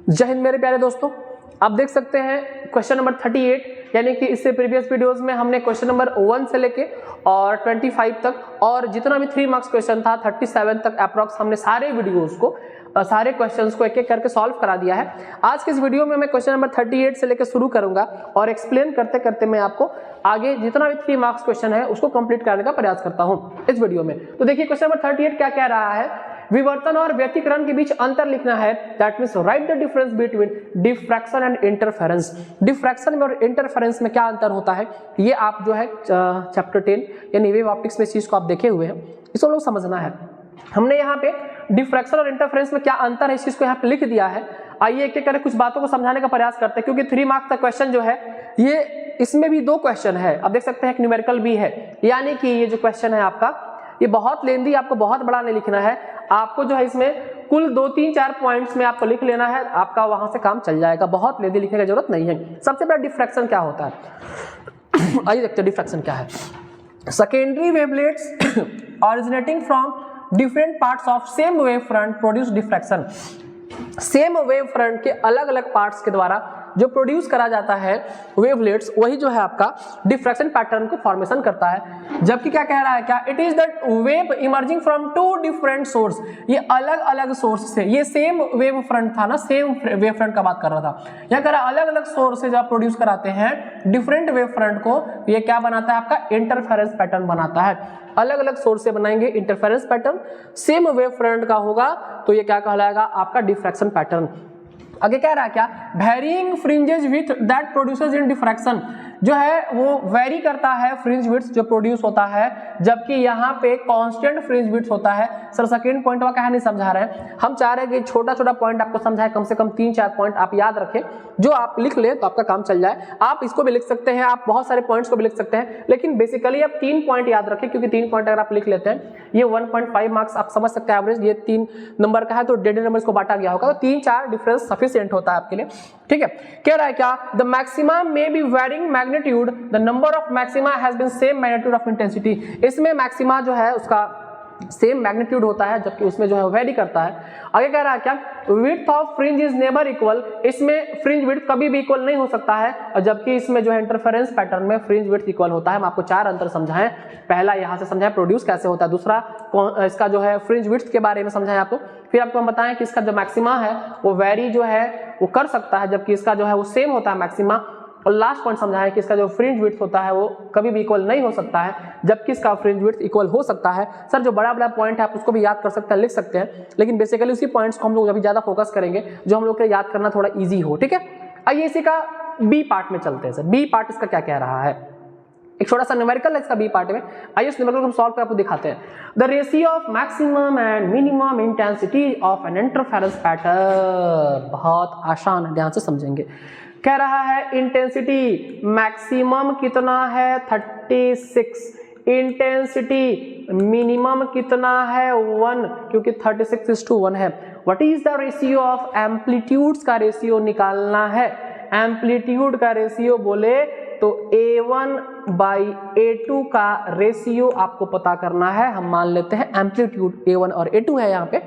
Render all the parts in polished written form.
जय हिंद मेरे प्यारे दोस्तों, आप देख सकते हैं क्वेश्चन नंबर 38, यानी कि इससे प्रीवियस वीडियोस में हमने क्वेश्चन नंबर 1 से लेके और 25 तक और जितना भी 3 मार्क्स क्वेश्चन था 37 तक अप्रॉक्स हमने सारे वीडियोस को सारे क्वेश्चंस को एक एक करके सॉल्व करा दिया है। आज के इस वीडियो में मैं क्वेश्चन नंबर 38 से लेकर शुरू करूंगा और एक्सप्लेन करते करते मैं आपको आगे जितना भी 3 मार्क्स क्वेश्चन है उसको कंप्लीट करने का प्रयास करता हूं इस वीडियो में। तो देखिए क्वेश्चन नंबर 38 क्या कह रहा है, विवर्तन और व्यतिकरण के बीच अंतर लिखना है। That means right the difference between diffraction and interference. Diffraction में और इंटरफेरेंस में क्या अंतर होता है, ये आप जो है चैप्टर 10 यानी वेव ऑप्टिक्स में इस चीज को आप देखे हुए हैं, इसको लोग समझना है। हमने यहाँ पे डिफ्रैक्शन और इंटरफेरेंस में क्या अंतर है इस चीज को यहाँ पे लिख दिया है। आइए एक एक करके कुछ बातों को समझाने का प्रयास करते हैं, क्योंकि 3 मार्क्स का क्वेश्चन जो है ये इसमें भी 2 क्वेश्चन है। आप देख सकते हैं एक न्यूमेरिकल भी है, यानी कि ये जो क्वेश्चन है आपका ये बहुत लेंदी, आपको बहुत बड़ा नहीं लिखना है। आपको जो है इसमें कुल 2, 3, 4 पॉइंट्स में आपको लिख लेना है, आपका वहां से काम चल जाएगा, बहुत लेंदी लिखने की जरूरत नहीं है। सबसे पहले डिफ्रैक्शन क्या होता है, आइए देखते हैं डिफ्रैक्शन क्या है। Secondary wavelets originating from different parts of same wave front produce diffraction. Same wave front के अलग अलग पार्ट्स के द्वारा जो प्रोड्यूस करा जाता है वेवलेट्स, वही जो है आपका डिफ्रैक्शन पैटर्न को फॉर्मेशन करता है। जबकि क्या कह रहा है, क्या it is that wave emerging from 2 different source, ये अलग अलग सोर्स से, ये सेम वेव फ्रंट था ना, सेम वेव फ्रंट का बात कर रहा था, यह कह रहा है अलग अलग सोर्स से जब प्रोड्यूस कराते हैं डिफरेंट वेव फ्रंट को, ये क्या बनाता है आपका इंटरफेरेंस पैटर्न बनाता है। अलग अलग सोर्स से बनाएंगे interference pattern, same wave front का होगा तो ये क्या कहलाएगा आपका डिफ्रैक्शन पैटर्न। आगे कह रहा है क्या, varying fringes with that produces in diffraction, जो है वो वेरी करता है फ्रिंज विड्थ जो प्रोड्यूस होता है, जबकि यहाँ पे कांस्टेंट फ्रिंज विड्थ होता है। सर सेकंड पॉइंट क्या नहीं समझा रहे हैं, हम चाह रहे हैं कि छोटा छोटा पॉइंट आपको समझाए, कम से कम 3-4 पॉइंट आप याद रखें, जो आप लिख ले तो आपका काम चल जाए। आप इसको भी लिख सकते हैं, आप बहुत सारे पॉइंट्स को भी लिख सकते हैं, लेकिन बेसिकली आप 3 पॉइंट याद रखें, क्योंकि 3 पॉइंट अगर आप लिख लेते हैं ये 1.5 मार्क्स आप समझ सकते हैं एवरेज। ये 3 नंबर का है तो 1.5 नंबर को बांटा गया होगा, तो 3-4 डिफरेंस सफिशिएंट होता है आपके लिए। ठीक है, कह रहा है क्या, the maxima may be varying magnitude, the number of maxima has been same magnitude of intensity. इसमें मैक्सिमा जो है उसका सेम मैग्नीट्यूड होता है, जबकि उसमें जो है वेरी करता है। आगे कह रहा है क्या, width of fringe is never equal, इसमें फ्रिंज विड्थ कभी भी इक्वल नहीं हो सकता है, और जबकि इसमें जो है इंटरफेरेंस पैटर्न में फ्रिंज विड्थ इक्वल होता है। हम आपको 4 अंतर समझाएं, पहला यहां से समझाएं प्रोड्यूस कैसे होता है, दूसरा इसका जो है फ्रिंज विड्थ के बारे में समझाएं आपको, फिर आपको हम बताएं कि इसका जो मैक्सिमा है वो वेरी जो है वो कर सकता है, जबकि इसका जो है वो सेम होता है मैक्सिमा, और लास्ट पॉइंट समझाएं कि इसका जो फ्रिंज विड्थ होता है वो कभी भी इक्वल नहीं हो सकता है, जबकि इसका फ्रिंज विड्थ इक्वल हो सकता है। सर जो बड़ा बड़ा पॉइंट है आप उसको भी याद कर सकते हैं, लिख सकते हैं, लेकिन बेसिकली उसी पॉइंट्स को हम लोग अभी ज्यादा फोकस करेंगे जो हम लोग के याद करना थोड़ा इजी हो। ठीक है, आइए इसी का बी पार्ट में चलते हैं। सर बी पार्ट इसका क्या कह रहा है, एक छोटा सा न्यूमेरिकल है इसका बी पार्ट में। आइए इस न्यूमेरिकल को हम सॉल्व करके आपको दिखाते हैं। The ratio of maximum and minimum intensity of an interference pattern, बहुत आसान है, ध्यान से समझेंगे। कह रहा है इंटेंसिटी मैक्सिमम कितना है 36, इंटेंसिटी मिनिमम कितना है 1, क्योंकि 36:1 है। What is the ratio of amplitudes का रेशियो निकालना है। एम्पलीट्यूड का रेशियो बोले तो A1/A2 का रेशियो आपको पता करना है। हम मान लेते हैं एम्पलीट्यूड A1 और A2 है यहाँ पे,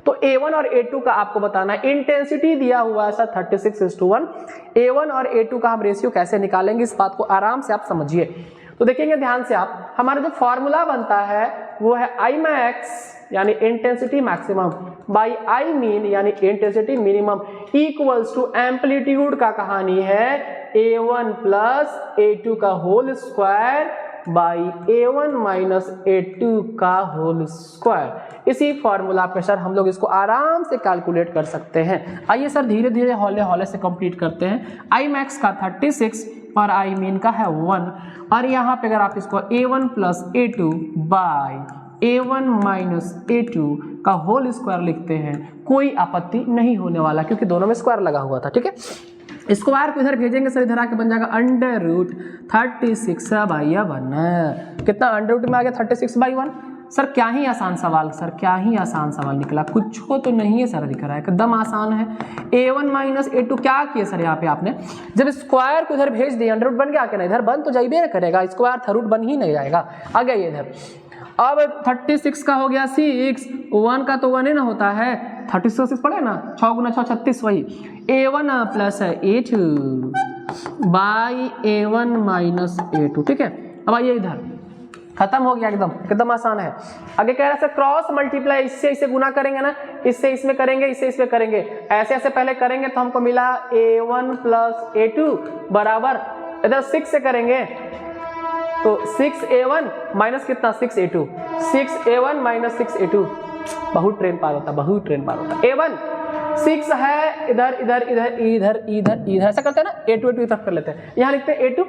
तो A1 और A2 का आपको बताना है। इंटेंसिटी दिया हुआ है सर 36:1, A1 और A2 का हम रेशियो कैसे निकालेंगे, इस बात को आराम से आप समझिए। तो देखेंगे ध्यान से आप, हमारा जो फॉर्मूला बनता है वो है I max यानी intensity maximum by I min यानी intensity minimum equals to amplitude का कहानी है A1 प्लस A2 का whole square by A1 minus A2 का होल स्क्वायर। इसी फॉर्मूला पे सर हम लोग इसको आराम से कैलकुलेट कर सकते हैं। आइए सर धीरे धीरे हौले हौले से कंप्लीट करते हैं। I max का 36 और I मीन का है 1, और यहाँ पे अगर आप इसको A1 plus A2 by A1 minus A2 का होल स्क्वायर लिखते हैं, कोई आपत्ति नहीं होने वाला, क्योंकि दोनों में स्क्वायर लगा हुआ था। ठीक है, स्क्वायर को इधर भेजेंगे सर, इधर आके बन जाएगा √36/1। कितना अंडर में आ गया 36/1। सर क्या ही आसान सवाल, सर क्या ही आसान सवाल निकला, कुछ हो तो नहीं है सर, दिख रहा है एकदम आसान है। A1 माइनस A2 क्या किया सर यहाँ पे आपने, जब स्क्वायर को इधर भेज दिया अंडर रूट बन गया क्या, इधर बन तो जाइए करेगा, स्क्वायर था रूट बन ही नहीं जाएगा, आ गया ये इधर। अब 36 का हो गया 6, 1 का तो 1 ही ना होता है, 36 पड़े ना, 6 × 6 36, वही A1 plus A2 by A1 minus A2, ठीक है। अब आइए इधर, खत्म हो गया, एकदम आसान है। आगे कह रहा है क्रॉस मल्टीप्लाई, इससे इसे गुना करेंगे ना, इससे इसमें करेंगे, इससे इसमें करेंगे, ऐसे ऐसे पहले करेंगे तो हमको मिला A1 प्लस A2 बराबर, इधर 6 से करेंगे तो 6A1 माइनस कितना 6A2, 6A1 माइनस 6A2, बहुत ट्रेन पार होता, बहुत ट्रेन पार होता। A1 6 है, इधर इधर इधर इधर इधर इधर ऐसा करते हैं ना, A2 A2 इधर कर लेते हैं, यहाँ लिखते हैं A2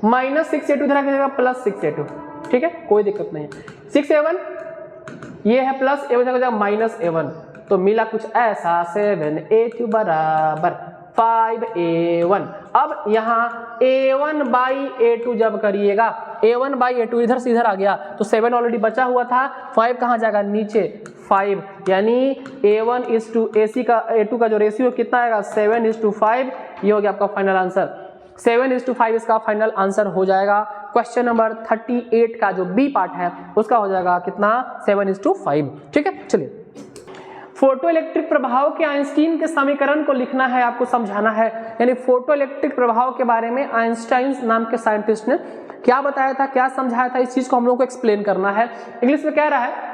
माइनस 6A2 इधर आएगा प्लस 6A2, ठीक है, कोई दिक्कत नहीं है। 6A1 ये है प्लस A1 हो जाएगा माइनस A1, तो मिला कुछ ऐसा 7A2 बराबर 5A1। अब यहाँ A1 बाई A2 जब करिएगा, A1 बाई A2 इधर से इधर आ गया तो 7 ऑलरेडी बचा हुआ था, 5 कहाँ जाएगा नीचे 5, यानी A1 इज टू A2 का जो रेशियो कितना आएगा 7:5, ये हो गया आपका फाइनल आंसर। 7:5 इसका फाइनल आंसर हो जाएगा। क्वेश्चन नंबर 38 का जो बी पार्ट है उसका हो जाएगा कितना 7:5, ठीक है। चलिए, फोटो इलेक्ट्रिक प्रभाव के आइंस्टीन के समीकरण को लिखना है, आपको समझाना है, यानी फोटो इलेक्ट्रिक प्रभाव के बारे में आइंस्टाइन नाम के साइंटिस्ट ने क्या बताया था, क्या समझाया था, इस चीज को हम लोग को एक्सप्लेन करना है। इंग्लिश में कह रहा है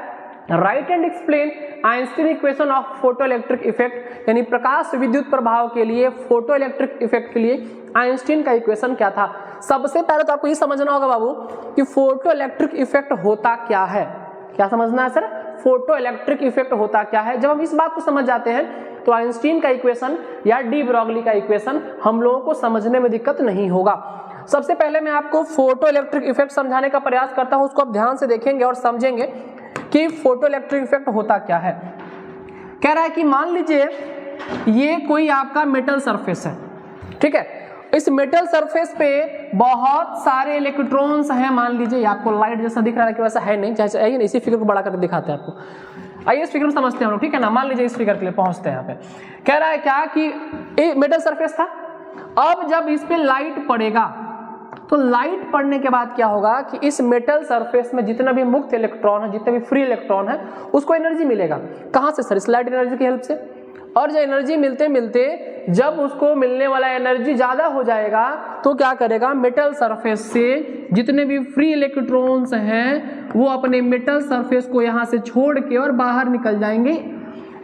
right and explain Einstein equation of photo electric effect, यानी प्रकाश विद्युत प्रभाव के लिए, फोटो इलेक्ट्रिक इफेक्ट के लिए आइंस्टीन का इक्वेशन क्या था। सबसे पहले तो आपको ये समझना होगा बाबू कि फोटो इलेक्ट्रिक इफेक्ट होता क्या है। क्या समझना है सर, फोटो इलेक्ट्रिक इफेक्ट होता क्या है। जब हम इस बात को समझ जाते हैं तो आइंस्टीन का इक्वेशन या डी ब्रॉगली का इक्वेशन हम लोगों को समझने में दिक्कत नहीं होगा। सबसे पहले मैं आपको फोटो इलेक्ट्रिक इफेक्ट समझाने का प्रयास करता हूं, उसको आप ध्यान से देखेंगे और समझेंगे कि फोटो इलेक्ट्रिक इफेक्ट होता क्या है। कह रहा है कि मान लीजिए ये कोई आपका मेटल सरफेस है, ठीक है, इस मेटल सरफेस पे बहुत सारे इलेक्ट्रॉन्स हैं, मान लीजिए आपको लाइट जैसा दिख रहा है कि वैसा है नहीं, चाहे आइए इसी फिगर को बड़ा करके दिखाते हैं आपको। आइए इस फिगर में समझते हैं हम लोग, ठीक है ना। मान लीजिए इस फिगर के लिए पहुंचते हैं यहाँ पे, कह रहा है क्या कि मेटल सरफेस था, अब जब इस पे लाइट पड़ेगा तो लाइट पड़ने के बाद क्या होगा कि इस मेटल सरफेस में जितना भी मुक्त इलेक्ट्रॉन है, जितने भी फ्री इलेक्ट्रॉन है, उसको एनर्जी मिलेगा। कहाँ से सर, इस लाइट एनर्जी की हेल्प से। और जो एनर्जी मिलते मिलते जब उसको मिलने वाला एनर्जी ज्यादा हो जाएगा तो क्या करेगा, मेटल सरफेस से जितने भी फ्री इलेक्ट्रॉन्स हैं वो अपने मेटल सरफेस को यहाँ से छोड़ के और बाहर निकल जाएंगे।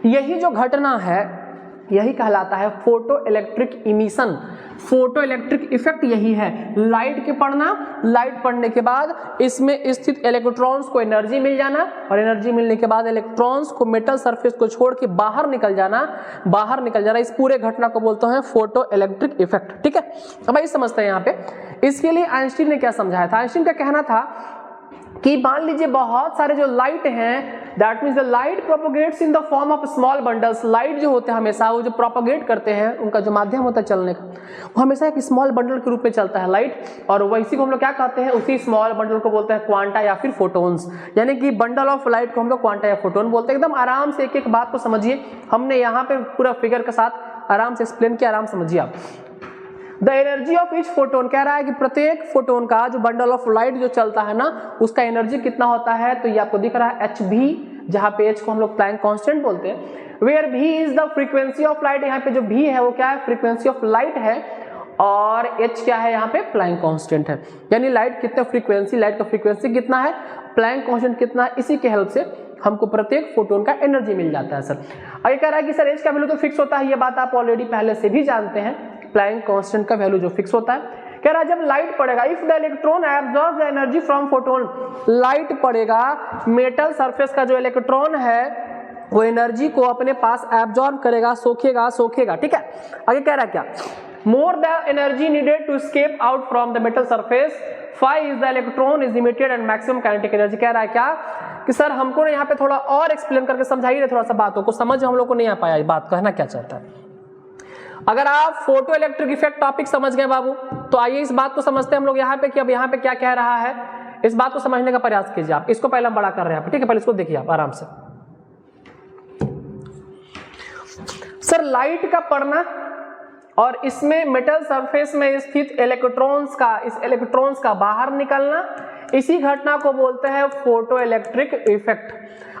यही जो घटना है यही कहलाता है photo electric emission, photo electric effect यही है। लाइट के पड़ना, लाइट पड़ने के बाद इसमें स्थित इलेक्ट्रॉन्स को एनर्जी मिल जाना और एनर्जी मिलने के बाद इलेक्ट्रॉन्स को मेटल सरफेस को छोड़ के बाहर निकल जाना, इस पूरे घटना को बोलते हैं फोटो इलेक्ट्रिक इफेक्ट, ठीक है। अब आइए समझते हैं यहाँ पे इसके लिए आइंस्टीन ने क्या समझाया था। आइंस्टीन का कहना था कि मान लीजिए बहुत सारे जो लाइट हैं, that means the light propagates in the form of small bundles. Light जो होते हैं हमेशा वो जो प्रोपोगेट करते हैं, उनका जो माध्यम होता है चलने का, वो हमेशा एक स्मॉल बंडल के रूप में चलता है लाइट, और वैसी को हम लोग क्या कहते हैं, उसी स्मॉल बंडल को बोलते हैं क्वांटा या फिर फोटोन्स, यानी कि बंडल ऑफ लाइट को हम लोग क्वांटा या फोटोन बोलते हैं। एकदम आराम से एक एक बात को समझिए, हमने यहाँ पे पूरा फिगर के साथ आराम से एक्सप्लेन किया, आराम समझिए आप। The energy of each photon, कह रहा है कि प्रत्येक फोटोन का जो बंडल ऑफ लाइट जो चलता है ना, उसका एनर्जी कितना होता है, तो ये आपको दिख रहा है hv, जहां पे h को हम लोग प्लैंक कांस्टेंट बोलते हैं। Where v is the frequency of light, यहाँ पे जो v है वो क्या है, फ्रीक्वेंसी ऑफ लाइट है, और h क्या है, यहाँ पे प्लैंक कांस्टेंट है, यानी लाइट कितना फ्रीक्वेंसी, लाइट का फ्रीक्वेंसी कितना है, प्लैंक कांस्टेंट कितना है, इसी के हेल्प से हमको प्रत्येक फोटोन का एनर्जी मिल जाता है सर। आगे कह रहा है कि सर h का वैल्यू तो फिक्स होता है, ये बात आप ऑलरेडी पहले से भी जानते हैं, प्लैंक कांस्टेंट का वैल्यू जो फिक्स होता है। कह रहा है जब लाइट पड़ेगा, if the electron absorb the energy from photon, light पड़ेगा, मेटल सरफेस का जो इलेक्ट्रॉन है वो एनर्जी को अपने पास एब्जॉर्ब करेगा, सोखेगा, ठीक है। आगे कह रहा है क्या, more the energy needed to escape out from the metal surface, phi is the electron is emitted and maximum kinetic energy. कह रहा है क्या कि सर हमको ना यहाँ पे थोड़ा और एक्सप्लेन करके समझाइए, थोड़ा सा बातों को समझ हम लोग को नहीं आ पाया, बात कहना क्या चाहता है। अगर आप फोटो इलेक्ट्रिक इफेक्ट टॉपिक समझ गए बाबू, तो आइए इस बात को समझते हैं हम लोग यहाँ पे कि अब यहाँ पे क्या कह रहा है, इस बात को समझने का प्रयास कीजिए आप। इसको पहले हम बड़ा कर रहे हैं, ठीक है, पहले इसको देखिए आप आराम से। सर लाइट का पड़ना और इसमें मेटल सरफेस में स्थित इलेक्ट्रॉन्स का बाहर निकलना, इसी घटना को बोलते हैं फोटो इलेक्ट्रिक इफेक्ट।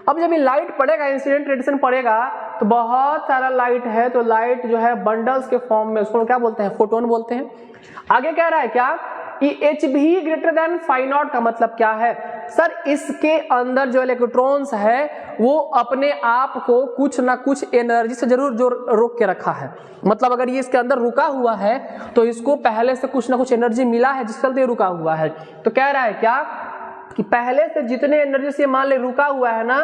अब जब ये लाइट पड़ेगा, इंसिडेंट रेडिएशन पड़ेगा, तो बहुत सारा लाइट है, तो लाइट जो है बंडल्स के फॉर्म में, उसको क्या बोलते हैं, फोटोन बोलते हैं। आगे कह रहा है क्या कि Hv greater than phi not का मतलब क्या है? सर इसके अंदर जो इलेक्ट्रॉन्स है वो अपने आप को कुछ ना कुछ एनर्जी से जरूर जो रोक के रखा है। मतलब अगर ये इसके अंदर रुका हुआ है तो इसको पहले से कुछ ना कुछ एनर्जी मिला है जिसके चलते रुका हुआ है। तो कह रहा है क्या कि पहले से जितने एनर्जी से मान ले रुका हुआ है ना,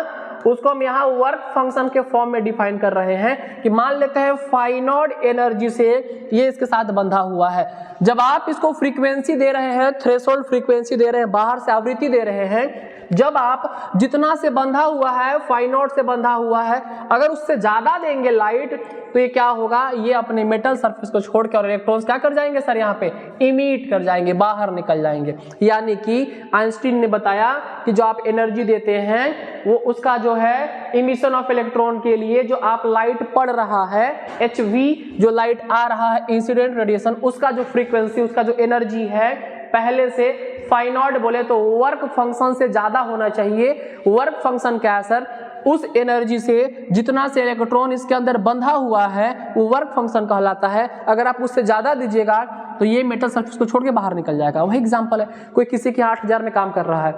उसको हम यहाँ वर्क फंक्शन के फॉर्म में डिफाइन कर रहे हैं कि मान लेते हैं फाई नॉट एनर्जी से ये इसके साथ बंधा हुआ है। जब आप इसको फ्रीक्वेंसी दे रहे हैं, थ्रेशोल्ड फ्रीक्वेंसी दे रहे हैं, बाहर से आवृत्ति दे रहे हैं, जब आप जितना से बंधा हुआ है, फाई नॉट से बंधा हुआ है, अगर उससे ज्यादा देंगे लाइट तो ये क्या होगा, ये अपने मेटल सरफेस को छोड़ के और इलेक्ट्रॉन्स क्या कर जाएंगे सर, यहाँ पे इमिट कर जाएंगे, बाहर निकल जाएंगे। यानी कि आइंस्टीन ने बताया कि जो आप एनर्जी देते हैं वो उसका जो है इमिशन ऑफ इलेक्ट्रॉन के लिए जो आप लाइट पड़ रहा है, HV जो लाइट आ रहा है, इंसिडेंट रेडिएशन, उसका जो फ्रीक्वेंसी, उसका जो एनर्जी है पहले से फाई नॉट बोले तो वर्क फंक्शन से ज्यादा होना चाहिए। वर्क फंक्शन क्या है सर, उस एनर्जी से जितना से इलेक्ट्रॉन इसके अंदर बंधा हुआ है वो वर्क फंक्शन कहलाता है। अगर आप उससे ज्यादा दीजिएगा तो ये मेटल सरफेस को छोड़ के बाहर निकल जाएगा। वही एग्जांपल है, कोई किसी के 8000 में काम कर रहा है,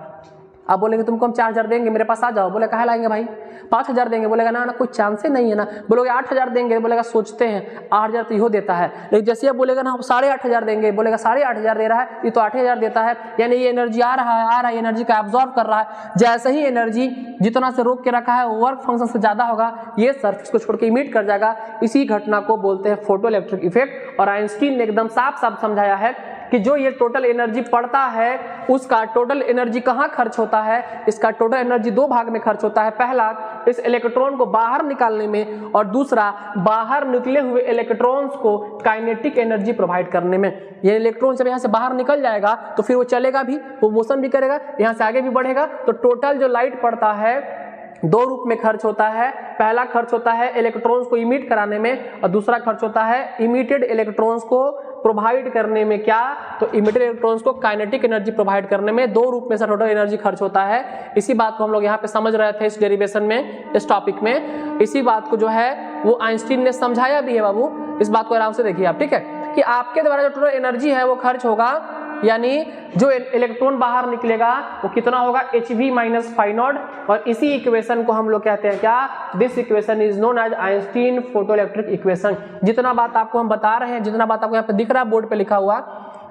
आप बोलेंगे तुमको हम 4000 देंगे, मेरे पास आ जाओ, बोले कहाँ लाएंगे भाई, 5000 देंगे, बोलेगा ना ना कोई चांस ही नहीं है ना। बोलोगे 8000 देंगे, बोलेगा सोचते हैं 8000 तो इहो देता है। लेकिन जैसे आप बोलेगा ना हम 8500 देंगे, बोलेगा 8500 दे रहा है, ये तो 8000 देता है, यानी ये एनर्जी आ रहा है, एनर्जी का एब्जॉर्ब कर रहा है। जैसे ही एनर्जी जितना से रोक के रखा है वर्क फंक्शन से ज्यादा होगा, ये सरफेस को छोड़ के इमिट कर जाएगा। इसी घटना को बोलते हैं फोटो इलेक्ट्रिक इफेक्ट। और आइंस्टीन ने एकदम साफ साफ समझाया है कि जो ये टोटल एनर्जी पड़ता है उसका टोटल एनर्जी कहाँ खर्च होता है, इसका टोटल एनर्जी दो भाग में खर्च होता है। पहला इस इलेक्ट्रॉन को बाहर निकालने में, और दूसरा बाहर निकले हुए इलेक्ट्रॉन्स को काइनेटिक एनर्जी प्रोवाइड करने में। ये इलेक्ट्रॉन जब यहाँ से बाहर निकल जाएगा तो फिर वो चलेगा भी, वो मोशन भी करेगा, यहाँ से आगे भी बढ़ेगा। तो टोटल जो लाइट पड़ता है दो रूप में खर्च होता है। पहला खर्च होता है इलेक्ट्रॉन्स को इमिट कराने में, और दूसरा खर्च होता है इमिटेड इलेक्ट्रॉन्स को प्रोवाइड करने में। क्या, तो इमिटेड इलेक्ट्रॉन्स को काइनेटिक एनर्जी प्रोवाइड करने में। दो रूप में से टोटल एनर्जी खर्च होता है। इसी बात को हम लोग यहाँ पे समझ रहे थे इस डेरिवेशन में, इस टॉपिक में। इसी बात को जो है वो आइंस्टीन ने समझाया भी है बाबू, इस बात को आराम से देखिए आप, ठीक है, कि आपके द्वारा जो टोटल एनर्जी है वो खर्च होगा, यानी जो इलेक्ट्रॉन बाहर निकलेगा वो कितना होगा, Hv माइनस फाई नॉट। और इसी इक्वेशन को हम लोग कहते हैं क्या, this equation is known as Einstein photo electric equation. जितना बात आपको हम बता रहे हैं, जितना बात आपको यहाँ पे दिख रहा है बोर्ड पे लिखा हुआ,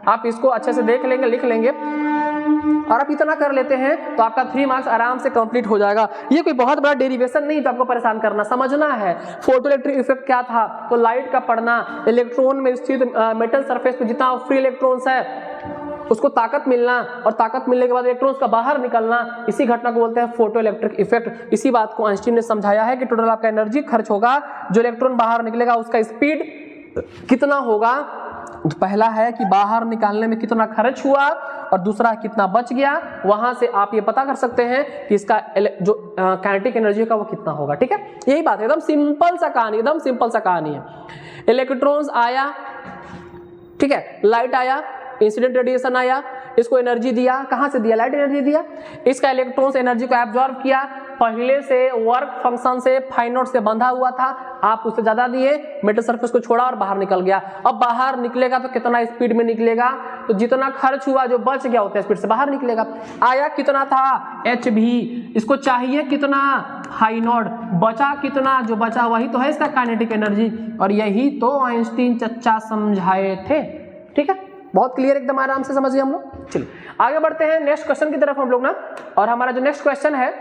आप इसको अच्छे से देख लेंगे, लिख लेंगे, और आप इतना कर लेते हैं तो आपका 3 मार्क्स आराम से कंप्लीट हो जाएगा। ये कोई बहुत बड़ा डेरिवेशन नहीं तो आपको परेशान करना, समझना है। फोटो इलेक्ट्रिक इफेक्ट क्या था, तो लाइट का पड़ना, इलेक्ट्रॉन में स्थित मेटल सरफेस पे जितना फ्री इलेक्ट्रॉन्स है उसको ताकत मिलना, और ताकत मिलने के बाद इलेक्ट्रॉन्स का बाहर निकलना, इसी घटना को बोलते हैं फोटो इलेक्ट्रिक इफेक्ट। इसी बात को आइंस्टीन ने समझाया है कि टोटल आपका एनर्जी खर्च होगा, जो इलेक्ट्रॉन बाहर निकलेगा उसका स्पीड कितना होगा। तो पहला है कि बाहर निकालने में कितना खर्च हुआ, और दूसरा कितना बच गया। वहां से आप ये पता कर सकते हैं कि इसका जो काइनेटिक एनर्जी का वो कितना होगा, ठीक है। यही बात है, एकदम सिंपल सा कहानी, एकदम सिंपल सा कहानी है। इलेक्ट्रॉन्स आया, ठीक है, लाइट आया, इंसिडेंट रेडिएशन आया, इसको एनर्जी दिया, कहां से दिया, लाइट एनर्जी दिया। इसका इलेक्ट्रॉन्स एनर्जी को एब्जॉर्ब किया, पहले से वर्क फंक्शन से फाई नॉट से बंधा हुआ था, आप उससे ज्यादा दिए, मेटल सरफेस को छोड़ा और बाहर निकल गया। अब बाहर निकलेगा तो कितना स्पीड में निकलेगा, तो जितना खर्च हुआ जो बच गया उतना स्पीड से बाहर निकलेगा। आया कितना था, Hv, इसको चाहिए कितना, फाई नॉट, बचा कितना, जो बचा वही तो है इसका काइनेटिक एनर्जी। और यही तो आइंस्टीन चच्चा समझाए थे, ठीक है, बहुत क्लियर, एकदम आराम से समझिए हम लोग। चलिए आगे बढ़ते हैं नेक्स्ट क्वेश्चन की तरफ हम लोग ना। और हमारा जो नेक्स्ट क्वेश्चन है,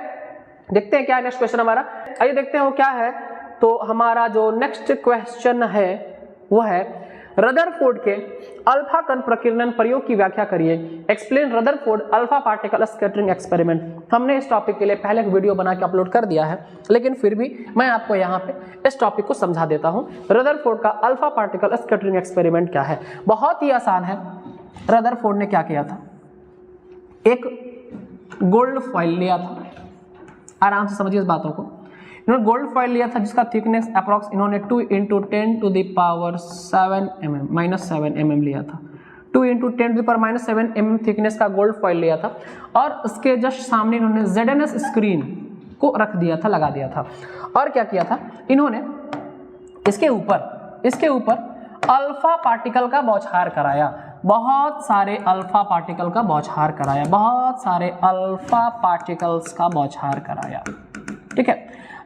देखते हैं क्या है नेक्स्ट क्वेश्चन हमारा, आइए देखते हैं वो क्या है। तो हमारा जो नेक्स्ट क्वेश्चन है वो है रदरफोर्ड के अल्फा कण प्रकीर्णन प्रयोग की व्याख्या करिए। Explain Rutherford alpha particle scattering experiment. हमने इस टॉपिक के लिए पहले एक वीडियो बना के अपलोड कर दिया है, लेकिन फिर भी मैं आपको यहाँ पे इस टॉपिक को समझा देता हूँ। रदरफोर्ड का अल्फा पार्टिकल स्कैटरिंग एक्सपेरिमेंट क्या है, बहुत ही आसान है। रदरफोर्ड ने क्या किया था, एक गोल्ड फॉइल लिया था, आराम से समझिए इस बातों को। इन्होंने गोल्ड फॉइल लिया था जिसका थिकनेस अप्रॉक्स इन्होंने 2 × 10⁻7 mm -7 mm लिया था। 2 × 10⁻7 mm थिकनेस का गोल्ड फॉइल लिया था, और उसके जस्ट सामने इन्होंने ZNS स्क्रीन को रख दिया था, लगा दिया था। और क्या किया था इन्होंने, इसके ऊपर अल्फा पार्टिकल का बौछार कराया, बहुत सारे अल्फा पार्टिकल का बौछार कराया, बहुत सारे अल्फा पार्टिकल्स का बौछार कराया। ठीक है,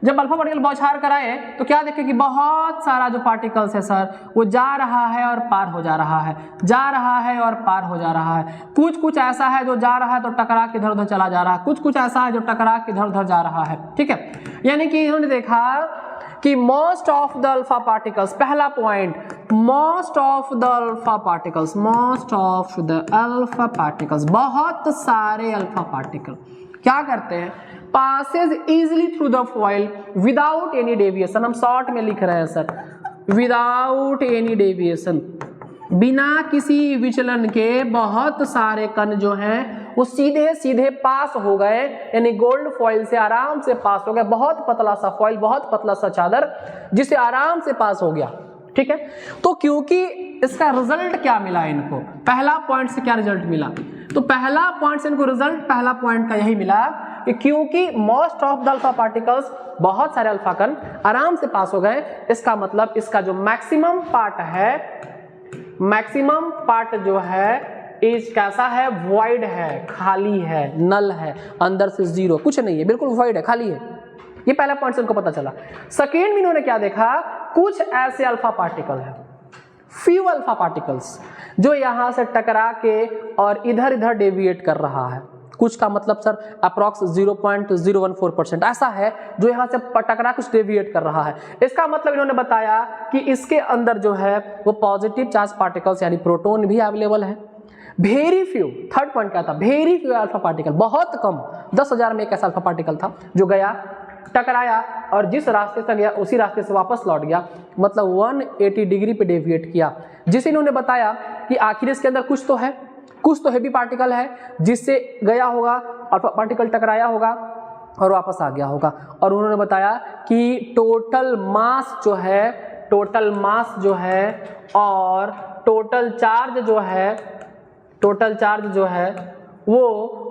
जब अल्फा पार्टिकल बौछार कराए तो क्या देखे कि बहुत सारा जो पार्टिकल्स है सर वो जा रहा है और पार हो जा रहा है, जा रहा है और पार हो जा रहा है। कुछ ऐसा है जो जा रहा है तो टकरा के इधर उधर चला जा रहा है, कुछ ऐसा है जो टकरा के इधर उधर जा रहा है। ठीक है, यानी कि इन्होंने देखा कि most of the alpha particles, पहला point, most of the alpha particles, most of the alpha particles, बहुत सारे अल्फा पार्टिकल क्या करते हैं, passes easily through the foil without any deviation। हम शॉर्ट में लिख रहे हैं सर, without any deviation, बिना किसी विचलन के बहुत सारे कण जो हैं वो सीधे सीधे पास हो गए, यानी गोल्ड फॉइल से आराम से पास हो गए। बहुत पतला सा फॉइल, बहुत पतला सा चादर जिसे आराम से पास हो गया। ठीक है, तो क्योंकि इसका रिजल्ट क्या मिला इनको, पहला पॉइंट से क्या रिजल्ट मिला, तो पहला पॉइंट से इनको रिजल्ट, पहला पॉइंट का यही मिला कि क्योंकि most of the alpha particles, बहुत सारे अल्फा कण आराम से पास हो गए, इसका मतलब इसका जो मैक्सिमम पार्ट है, मैक्सिमम पार्ट जो है इस कैसा है, वॉइड है, खाली है, नल है, अंदर से जीरो, कुछ नहीं है, बिल्कुल वॉइड है, खाली है। ये पहला पॉइंट से इनको पता चला। सेकेंड में इन्होंने क्या देखा, कुछ ऐसे अल्फा पार्टिकल है, फ्यू अल्फा पार्टिकल्स जो यहां से टकरा के और इधर इधर डेविएट कर रहा है। कुछ का मतलब सर अप्रॉक्स 0.014% ऐसा है जो यहाँ से टकरा कुछ डेविएट कर रहा है। इसका मतलब इन्होंने बताया कि इसके अंदर जो है वो पॉजिटिव चार्ज पार्टिकल्स यानी प्रोटॉन भी अवेलेबल है। वेरी फ्यू, थर्ड पॉइंट क्या था, वेरी फ्यू अल्फा पार्टिकल, बहुत कम, 10,000 में एक ऐसा अल्फा पार्टिकल था जो गया, टकराया और जिस रास्ते से गया उसी रास्ते से वापस लौट गया, मतलब 180 डिग्री पे डेविएट किया, जिसे इन्होंने बताया कि आखिर इसके अंदर कुछ तो हैवी पार्टिकल है जिससे गया होगा, अल्फा पार्टिकल टकराया होगा और वापस आ गया होगा। और उन्होंने बताया कि टोटल मास जो है और टोटल चार्ज जो है वो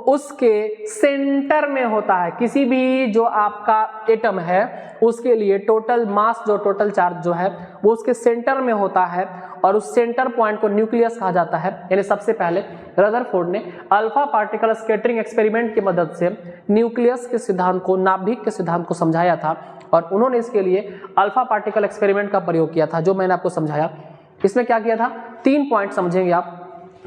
उसके सेंटर में होता है। किसी भी जो आपका एटम है उसके लिए टोटल मास जो टोटल चार्ज जो है वो उसके सेंटर में होता है और उस सेंटर पॉइंट को न्यूक्लियस कहा जाता है। यानी सबसे पहले रदरफोर्ड ने अल्फा पार्टिकल स्कैटरिंग एक्सपेरिमेंट की मदद से न्यूक्लियस के सिद्धांत को, नाभिक के सिद्धांत को समझाया था और उन्होंने इसके लिए अल्फा पार्टिकल एक्सपेरिमेंट का प्रयोग किया था, जो मैंने आपको समझाया। इसमें क्या किया था, 3 पॉइंट समझेंगे आप।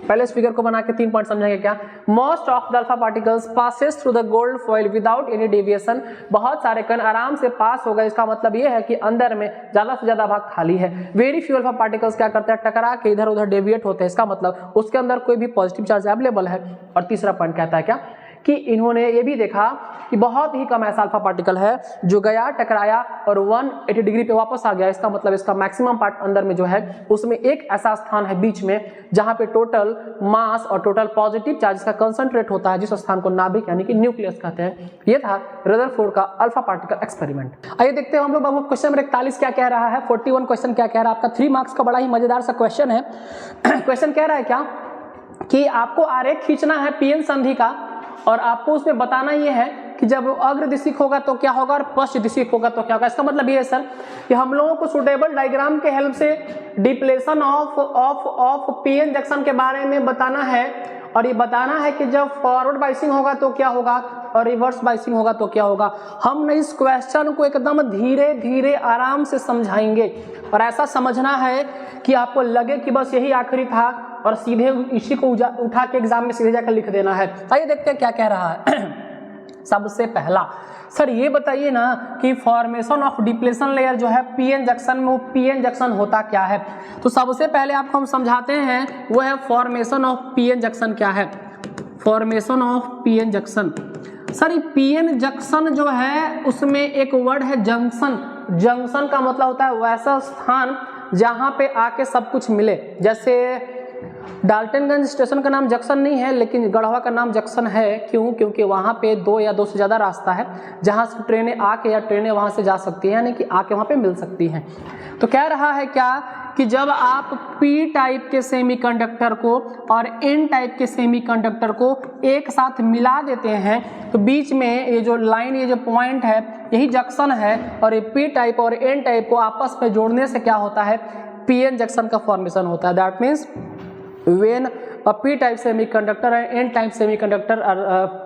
पहले इस फिगर को बना के 3 पॉइंट समझेंगे। क्या, most of the alpha particles passes through the gold foil without any deviation, बहुत सारे कण आराम से पास हो गए। इसका मतलब ये है कि अंदर में ज्यादा से ज्यादा भाग खाली है। वेरी फ्यू अल्फा पार्टिकल्स क्या करते हैं, टकरा के इधर उधर डेविएट होते हैं। इसका मतलब उसके अंदर कोई भी पॉजिटिव चार्ज अवेलेबल है। और तीसरा पॉइंट कहता है क्या कि इन्होंने ये भी देखा कि बहुत ही कम ऐसा अल्फा पार्टिकल है जो गया, टकराया और 180 डिग्री पे वापस आ गया। इसका मतलब इसका मैक्सिमम पार्ट अंदर में जो है उसमें एक ऐसा स्थान है बीच में जहां पे टोटल मास और टोटल पॉजिटिव चार्ज का कंसंट्रेट होता है, जिस स्थान को नाभिक यानी कि न्यूक्लियस कहते हैं। ये था रदरफोर्ड का अल्फा पार्टिकल एक्सपेरिमेंट। आइए देखते हैं हम लोग अब क्वेश्चन नंबर 41 क्या कह रहा है। 41 क्वेश्चन क्या कह रहा है आपका, 3 मार्क्स का बड़ा ही मजेदार सा क्वेश्चन है। क्वेश्चन कह रहा है क्या कि आपको आरेख खींचना है पीएन संधि का और आपको उसमें बताना यह है कि जब अग्र दिशिक होगा तो क्या होगा और पश्च दिशिक होगा तो क्या होगा। इसका मतलब ये है सर कि हम लोगों को सुटेबल डायग्राम के हेल्प से डिप्लेशन ऑफ पीएन जंक्शन के बारे में बताना है और ये बताना है कि जब फॉरवर्ड बाइसिंग होगा तो क्या होगा और रिवर्स बाइसिंग होगा तो क्या होगा। हम इस क्वेश्चन को एकदम धीरे धीरे आराम से समझाएंगे और ऐसा समझना है कि आपको लगे कि बस यही आखिरी था और सीधे इसी को उठा के एग्जाम में सीधे जाकर लिख देना है। आइए देखते हैं क्या कह रहा है। सबसे पहला सर ये बताइए ना कि फॉर्मेशन ऑफ डिप्लेशन लेयर जो है पीएन जंक्शन में, वो पीएन जंक्शन होता क्या है। तो सबसे पहले आपको हम समझाते हैं वो है फॉर्मेशन ऑफ पीएन जंक्शन क्या है। Formation of PN junction, sir ये पीएन जंक्शन जो है उसमें एक वर्ड है जंक्शन। जंक्शन का मतलब होता है वैसा स्थान जहां पे आके सब कुछ मिले। जैसे डाल्टनगंज स्टेशन का नाम जंक्शन नहीं है लेकिन गढ़वा का नाम जंक्शन है। क्यों? क्योंकि वहाँ पे 2 या 2 से ज़्यादा रास्ता है जहाँ से ट्रेनें आके या ट्रेनें वहाँ से जा सकती हैं, यानी कि आके वहाँ पे मिल सकती हैं। तो कह रहा है क्या कि जब आप पी टाइप के सेमीकंडक्टर को और एन टाइप के सेमीकंडक्टर को एक साथ मिला देते हैं तो बीच में ये जो लाइन, ये जो पॉइंट है, यही जंक्शन है, और ये पी टाइप और एन टाइप को आपस में जोड़ने से क्या होता है, पीएन जंक्शन का फॉर्मेशन होता है। That means when a P type semiconductor and N type semiconductor are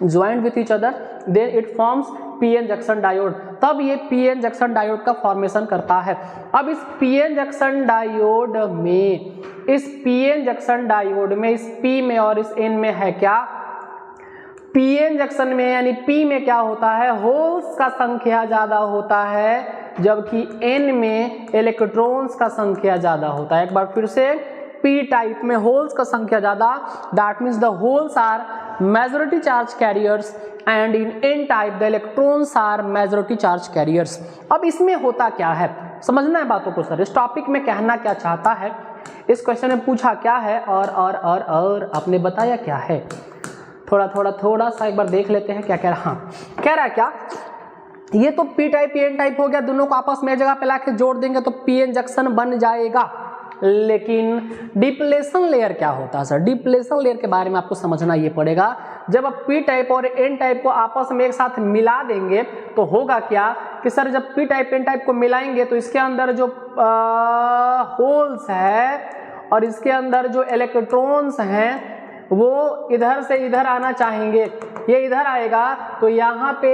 joined with each other then it forms pn junction diode। तब ये pn junction diode का फॉर्मेशन करता है। अब इस pn junction diode में, इस pn junction diode में, इस p में और इस n में है क्या, pn junction में यानी p में क्या होता है, होल्स का संख्या ज्यादा होता है, जबकि n में इलेक्ट्रॉन्स का संख्या ज्यादा होता है। एक बार फिर से, p टाइप में होल्स का संख्या ज्यादा, that means the holes are majority charge carriers and in n type the electrons are majority charge carriers। अब इसमें होता क्या है, समझना है बातों को सर, इस टॉपिक में कहना क्या चाहता है, इस क्वेश्चन में पूछा क्या है और आपने बताया क्या है। थोड़ा सा एक बार देख लेते हैं क्या कह रहा। हाँ, कह रहा है क्या, ये तो p टाइप एन टाइप हो गया, दोनों को आपस में एक जगह पे लाके जोड़ देंगे तो पीएन जंक्शन बन जाएगा। लेकिन डिप्लेशन लेयर क्या होता है सर, डिप्लेशन लेयर के बारे में आपको समझना ये पड़ेगा। जब आप पी टाइप और एन टाइप को आपस में एक साथ मिला देंगे तो होगा क्या कि सर जब पी टाइप एन टाइप को मिलाएंगे तो इसके अंदर जो होल्स है और इसके अंदर जो इलेक्ट्रॉन्स हैं वो इधर से इधर आना चाहेंगे, ये इधर आएगा तो यहाँ पे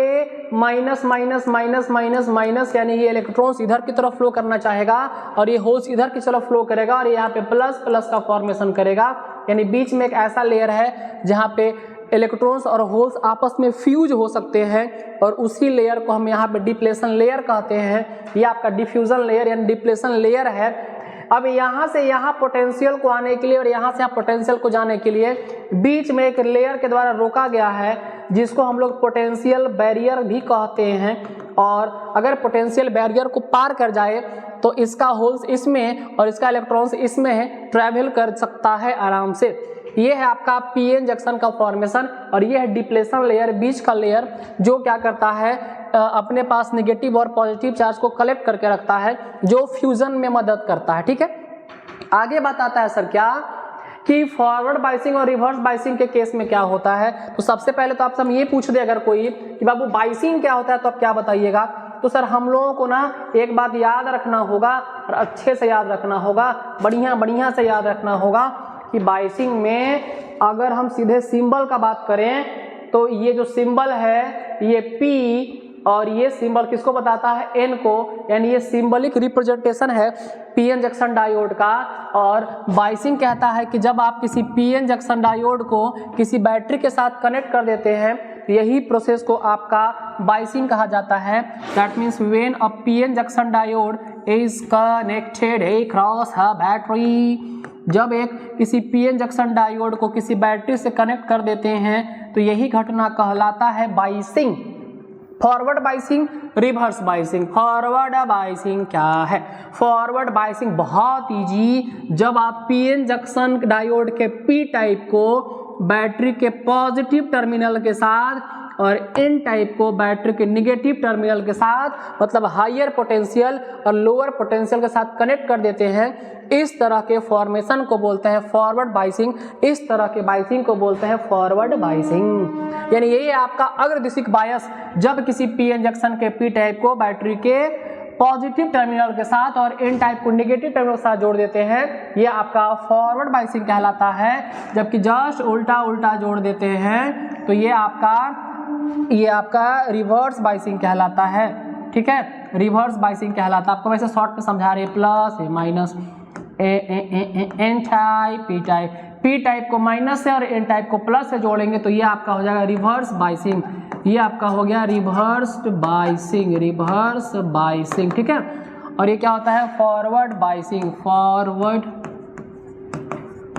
minus minus minus minus minus, यानी ये इलेक्ट्रॉन्स इधर की तरफ फ्लो करना चाहेगा और ये होल्स इधर की तरफ फ्लो करेगा और यहाँ पे प्लस प्लस का फॉर्मेशन करेगा। यानी बीच में एक ऐसा लेयर है जहाँ पे इलेक्ट्रॉन्स और होल्स आपस में फ्यूज हो सकते हैं और उसी लेयर को हम यहाँ पे डिप्लेशन लेयर कहते हैं। ये आपका डिफ्यूजन लेयर यानी डिप्लेशन लेयर है। अब यहाँ से यहाँ पोटेंशियल को आने के लिए और यहाँ से यहाँ पोटेंशियल को जाने के लिए बीच में एक लेयर के द्वारा रोका गया है जिसको हम लोग पोटेंशियल बैरियर भी कहते हैं। और अगर पोटेंशियल बैरियर को पार कर जाए तो इसका होल्स इसमें और इसका इलेक्ट्रॉन्स इसमें ट्रैवल कर सकता है आराम से। ये है आपका पीएन जंक्शन का फॉर्मेशन और ये है डिप्लेशन लेयर, बीच का लेयर, जो क्या करता है अपने पास नेगेटिव और पॉजिटिव चार्ज को कलेक्ट करके रखता है, जो फ्यूजन में मदद करता है। ठीक है, आगे बताता है सर क्या कि फॉरवर्ड बाइसिंग और रिवर्स बाइसिंग के केस में क्या होता है। तो सबसे पहले तो आपसे हम ये पूछ दे अगर कोई कि बाबू बाइसिंग क्या होता है तो आप क्या बताइएगा। तो सर हम लोगों को ना एक बात याद रखना होगा और अच्छे से याद रखना होगा, बढ़िया से याद रखना होगा कि बाइसिंग में अगर हम सीधे सिंबल का बात करें तो ये जो सिंबल है ये P और ये सिंबल किसको बताता है, N को, यानी ये सिंबलिक रिप्रेजेंटेशन है पीएन जंक्शन डायोड का। और बाइसिंग कहता है कि जब आप किसी पीएन जंक्शन डायोड को किसी बैटरी के साथ कनेक्ट कर देते हैं, यही प्रोसेस को आपका बाइसिंग कहा जाता है। That means when a PN junction diode is connected across a battery, जब एक किसी पीएन जंक्शन डायोड को किसी बैटरी से कनेक्ट कर देते हैं तो यही घटना कहलाता है biasing. Forward biasing, reverse biasing. Forward biasing क्या है, फॉरवर्ड बाइसिंग बहुत इजी, जब आप पीएन जंक्शन डायोड के पी टाइप को बैटरी के पॉजिटिव टर्मिनल के साथ और एन टाइप को बैटरी के निगेटिव टर्मिनल के साथ, मतलब हायर पोटेंशियल और लोअर पोटेंशियल के साथ कनेक्ट कर देते हैं, इस तरह के फॉर्मेशन को बोलते हैं फॉरवर्ड बाइसिंग। इस तरह के बाइसिंग को बोलते हैं फॉरवर्ड बाइसिंग। यानी यही है आपका अग्रदिशिक बायस, जब किसी पीएन जंक्शन के पी टाइप को बैटरी के पॉजिटिव टर्मिनल के साथ और एन टाइप को नेगेटिव टर्मिनल के साथ जोड़ देते हैं, ये आपका फॉरवर्ड बाइसिंग कहलाता है। जबकि जस्ट उल्टा जोड़ देते हैं तो ये आपका रिवर्स बाइसिंग कहलाता है। ठीक है, रिवर्स बाइसिंग कहलाता है। आपको वैसे शॉर्ट में समझा रहे हैं, plus minus N type P type को माइनस से और एन टाइप को प्लस से जोड़ेंगे तो ये आपका हो जाएगा रिवर्स बाइसिंग। ये आपका हो गया रिवर्स बाइसिंग। ठीक है, और ये क्या होता है, फॉरवर्ड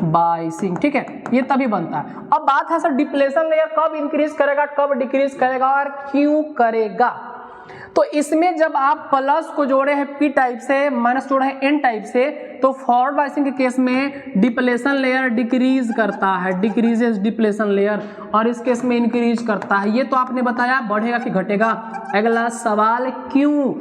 बाइसिंग। ठीक है, ये तभी बनता है। अब बात है सर डिप्लेशन लेयर कब इंक्रीज करेगा, कब डिक्रीज करेगा और क्यों करेगा। तो इसमें जब आप प्लस को जोड़े हैं पी टाइप से, माइनस जोड़े हैं एन टाइप से, तो फॉरवर्ड बायसिंग के केस में डिप्लेशन लेयर डिक्रीज करता है, डिक्रीजेस डिप्लेशन लेयर, और इस केस में इंक्रीज करता है। ये तो आपने बताया, बढ़ेगा कि घटेगा। अगला सवाल, क्यों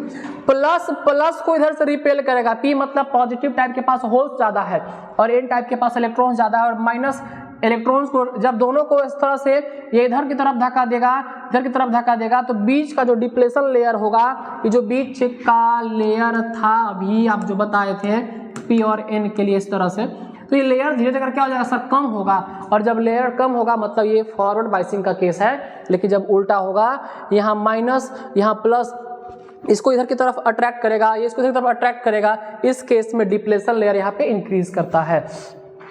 प्लस प्लस को इधर से रिपेल करेगा? पी मतलब पॉजिटिव टाइप के पास होल्स ज्यादा है और एन टाइप के पास इलेक्ट्रॉन ज्यादा है, और माइनस इलेक्ट्रॉन्स को जब दोनों को इस तरह से ये इधर की तरफ धक्का देगा, इधर की तरफ धक्का देगा, तो बीच का जो डिप्लेशन लेयर होगा, ये जो बीच का लेयर था अभी आप जो बताए थे पी और एन के लिए इस तरह से, तो ये लेयर धीरे धीरे क्या हो जाएगा सर? कम होगा, और जब लेयर कम होगा मतलब ये फॉरवर्ड बायसिंग का केस है। लेकिन जब उल्टा होगा, यहाँ माइनस यहाँ प्लस, इसको इधर की तरफ अट्रैक्ट करेगा, ये इसको इधर की तरफ अट्रैक्ट करेगा, इस केस में डिप्लेशन लेयर यहाँ पे इंक्रीज करता है।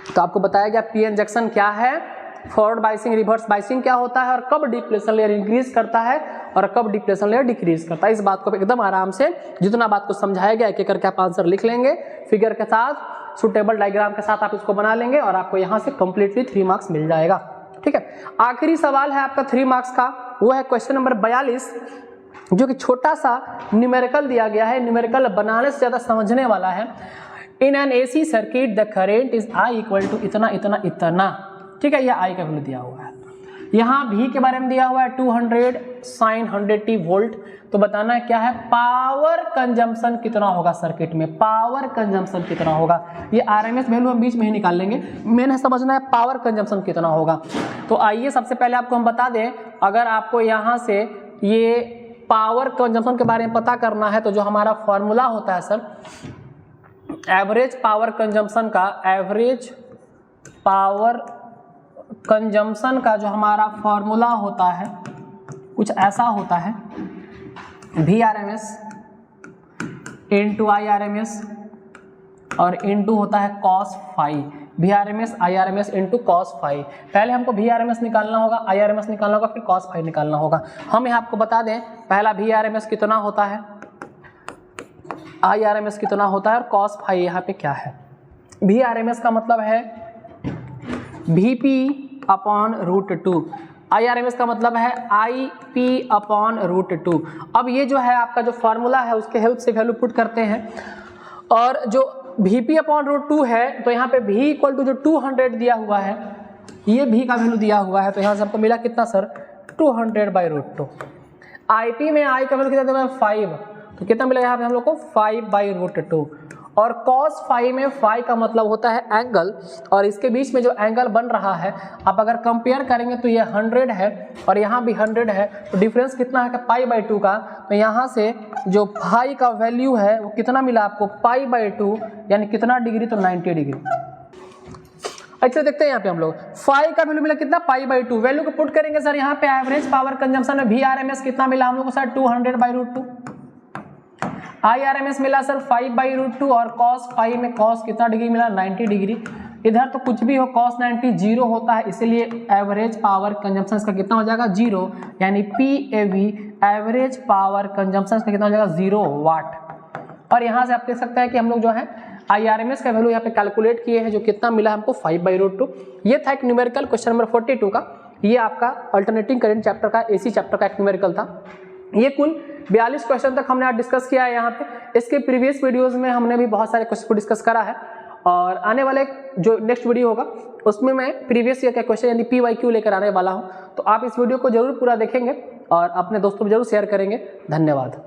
तो आपको बताया गया पी इंजेक्शन क्या है, फॉरवर्ड बायसिंग, रिवर्स बायसिंग क्या होता है, और कब डिप्लेशन लेयर इंक्रीज करता है और कब डिप्लेशन लेयर डिक्रीज करता है। इस बात को एकदम आराम से जितना बात को समझाया गया एक एक करके आप आंसर लिख लेंगे, फिगर के साथ, सुटेबल डायग्राम के साथ आप इसको बना लेंगे और आपको यहाँ से कंप्लीटली 3 मार्क्स मिल जाएगा। ठीक है, आखिरी सवाल है आपका 3 मार्क्स का, वो है क्वेश्चन नंबर 42, जो कि छोटा सा न्यूमेरिकल दिया गया है, न्यूमेरिकल बनाने से ज्यादा समझने वाला है। In an AC circuit the current is I equal to इतना इतना इतना। ठीक है, यह I का वैल्यू दिया हुआ है, यहाँ V के बारे में दिया हुआ है 200 sin 100t वोल्ट। तो बताना है क्या है, पावर कंजम्पशन कितना होगा सर्किट में, पावर कंजम्पशन कितना होगा। ये RMS वैल्यू हम बीच में ही निकाल लेंगे, मैंने समझना है पावर कंजम्पशन कितना होगा। तो आइए सबसे पहले आपको हम बता दें, अगर आपको यहाँ से ये पावर कंजम्पशन के बारे में पता करना है, तो जो हमारा फॉर्मूला होता है सर, एवरेज पावर कंजम्पशन का, एवरेज पावर कंजम्पशन का जो हमारा फॉर्मूला होता है कुछ ऐसा होता है, VRMS इंटू IRMS और इंटू होता है cos phi, VRMS IRMS into cos phi. पहले हमको VRMS निकालना होगा, IRMS निकालना होगा, फिर cos फाई निकालना होगा। हम यहाँ आपको बता दें, पहला VRMS कितना होता है, IRMS कितना होता है, और cos फाई यहाँ पे क्या है। VRMS का मतलब है VP अपॉन रूट 2, IRMS का मतलब है IP अपॉन रूट 2। अब ये जो है आपका जो फॉर्मूला है उसके हेल्प से वैल्यू पुट करते हैं, और जो VP अपॉन रूट 2 है, तो यहाँ पे V इक्वल टू जो 200 दिया हुआ है, ये V का वैल्यू दिया हुआ है, तो यहाँ से हमको मिला कितना सर, 200 बाई रूट 2। IP में I का वैल्यू कितना देना है, 5, तो कितना मिलेगा यहाँ पे हम लोग को, 5 बाई रूट 2। और cos फाई में फाई का मतलब होता है एंगल, और इसके बीच में जो एंगल बन रहा है आप अगर कंपेयर करेंगे तो ये 100 है और यहाँ भी 100 है, तो डिफरेंस कितना है, पाई बाई 2 का। तो यहाँ से जो फाई का वैल्यू है वो कितना मिला आपको, पाई बाई 2, यानी कितना डिग्री, तो 90 डिग्री। अच्छा देखते हैं यहाँ पे हम लोग, फाई का वैल्यू मिला कितना, पाई बाई 2। वैल्यू को पुट करेंगे सर, यहाँ पे एवरेज पावर कंजम्पशन में VRMS कितना मिला हम लोग को सर, 200 बाई रूट 2। IRMS मिला सर 5 बाई रूट 2, और cos फाई में cos कितना डिग्री मिला, 90 डिग्री। इधर तो कुछ भी हो, cos 90 जीरो होता है, इसलिए एवरेज पावर कंजम्पशन इसका कितना हो जाएगा, 0, यानी PAV एवरेज पावर कंजम्पशन इसका कितना हो जाएगा, 0 वाट। और यहाँ से आप देख सकते हैं कि हम लोग जो है IRMS का वैल्यू यहाँ पे कैलकुलेट किए हैं, जो कितना मिला हमको 5 बाई रूट 2। ये था एक न्यूमेरिकल क्वेश्चन नंबर 42 का, ये आपका अल्टरनेटिंग करंट चैप्टर का, AC चैप्टर का एक न्यूमेरिकल था। ये कुल 42 क्वेश्चन तक हमने आज डिस्कस किया है यहाँ पे। इसके प्रीवियस वीडियोस में हमने भी बहुत सारे क्वेश्चन को डिस्कस करा है, और आने वाले जो नेक्स्ट वीडियो होगा उसमें मैं प्रीवियस ईयर का क्वेश्चन यानी PYQ लेकर आने वाला हूँ। तो आप इस वीडियो को जरूर पूरा देखेंगे और अपने दोस्तों को जरूर शेयर करेंगे। धन्यवाद।